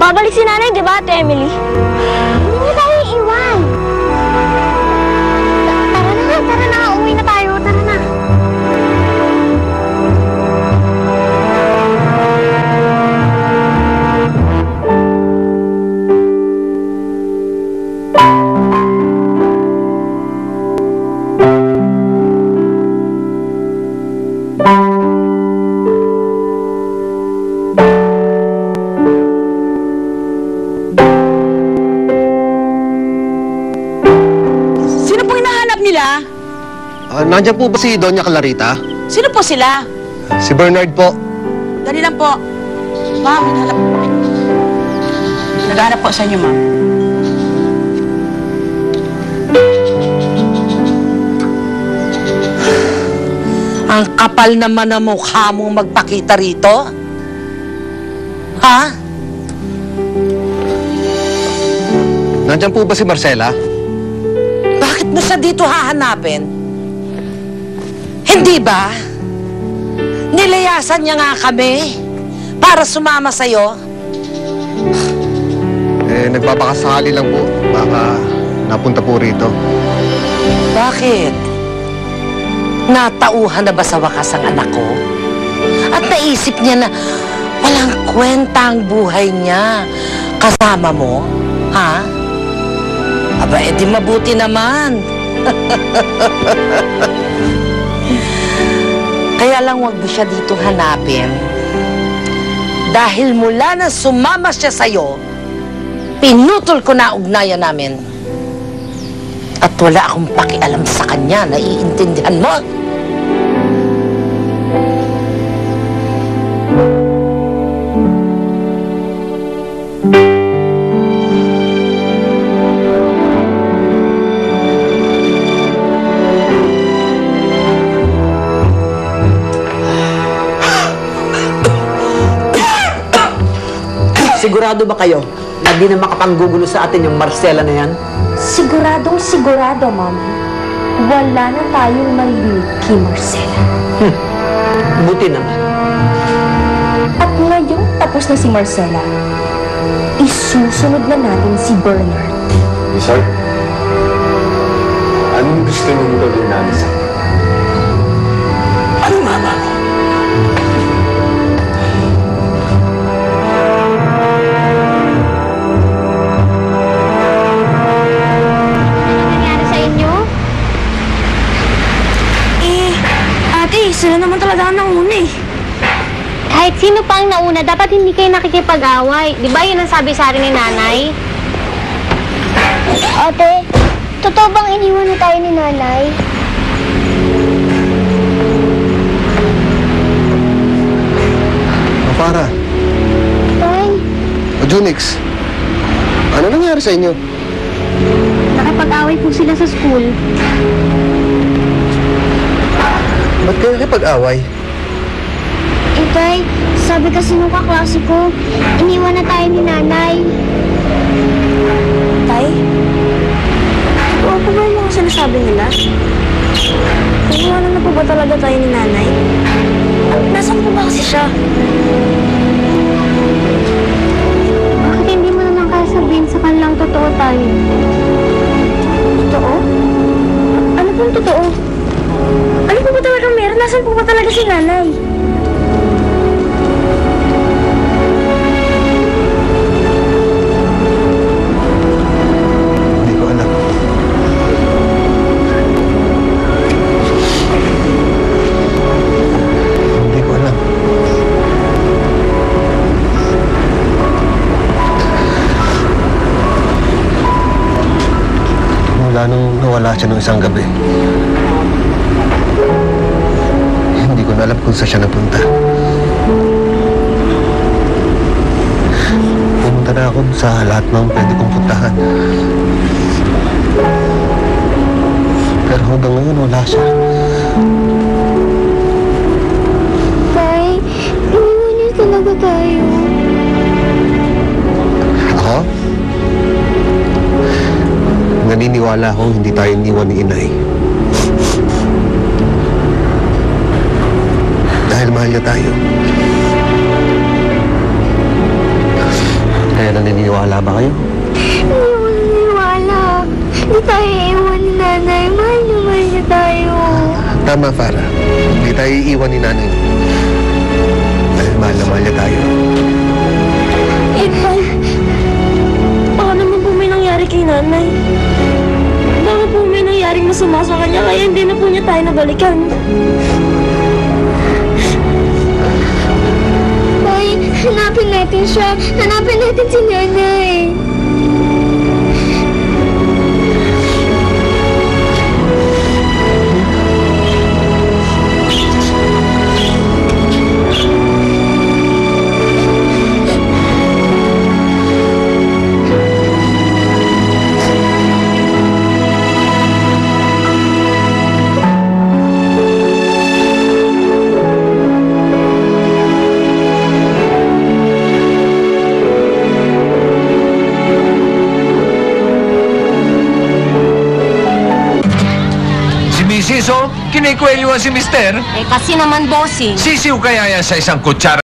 Babalik si nanay, di ba, Ate Emily? Hindi na tayo iiwan. Tara na, uwi na tayo, tara na. Nandiyan po ba si Doña Clarita? Sino po sila? Si Bernard po. Dali lang po. Ma'am, hinalap. Naghanap po sa inyo, ma'am. Ang kapal naman ng mukha mong magpakita rito. Ha? Nandiyan po ba si Marcela? Bakit mo siya dito hahanapin? Hindi ba? Nilayasan niya nga kami para sumama sa'yo. Nagbabakasakali lang po. Baka napunta po rito. Bakit? Natauhan na ba sa wakas ang anak ko? At naisip niya na walang kwenta ang buhay niya kasama mo? Ha? Aba, edi mabuti naman. Kaya lang wag mo siya ditong hanapin. Dahil mula na sumama siya sa'yo, pinutol ko na ugnayan namin. At wala akong pakialam sa kanya, naiintindihan mo? Sigurado ba kayo na di na makapanggugulo sa atin yung Marcela na yan? Siguradong sigurado, Mami. Wala na tayong maririnig kay Marcela. Buti naman. At ngayong tapos na si Marcela, isusunod na natin si Bernard. Sir, anong gusto niyong gawin namin sa akin? Ano, mama? Sila naman talaga ang nauna eh. Kahit sino pa ang nauna, dapat hindi kayo nakikipag-away. Di ba yun ang sabi sa akin ni nanay? Ate, totoo bang iniwan na tayo ni nanay? Mapara. Tay, O Junix. Ano nangyari sa inyo? nakipag-away po sila sa school. Ba't kayo nakipag-away? Tay, sabi kasi nung kaklase ko, iniwan na tayo ni nanay. Tay? Totoo po ba yung mga sinasabi nila? Iniwanan na po ba talaga tayo ni nanay? Nasaan po ba kasi siya? Bakit hindi mo naman kaya sabihin sa kanilang totoo tayo? Totoo? Ano pong totoo? Ano po ba talaga meron? Nasaan po ba talaga si nanay? Hindi ko alam. Hindi ko alam. Mula nung nawala siya nung isang gabi, hindi ko na alam kung saan siya napunta. Pumunta na ako sa lahat ng pwede kong puntahan. Pero hanggang ngayon wala siya. Tay, iniwan niyo talaga tayo. Ako? Naniniwala akong hindi tayo iniwan ni Inay. Dahil mahal niya tayo. Kaya lang Naniniwala ba kayo? Hindi ko naniwala. Hindi tayo iwan ni nanay. Mahal niya tayo. Tama, Farah. Hindi tayo iiwan ni nanay. Dahil mahal na mahal niya tayo. Ipal, baka naman po may nangyari kay nanay. Baka po may nangyaring masama sa kanya kaya hindi na po niya tayo nabalikan. Tay, hanapin natin siya. Hanapin natin si nanay. Siso, kinikwelyuhan si Mister. Eh kasi naman bossing. Sisiw kaya yan sa isang kutsara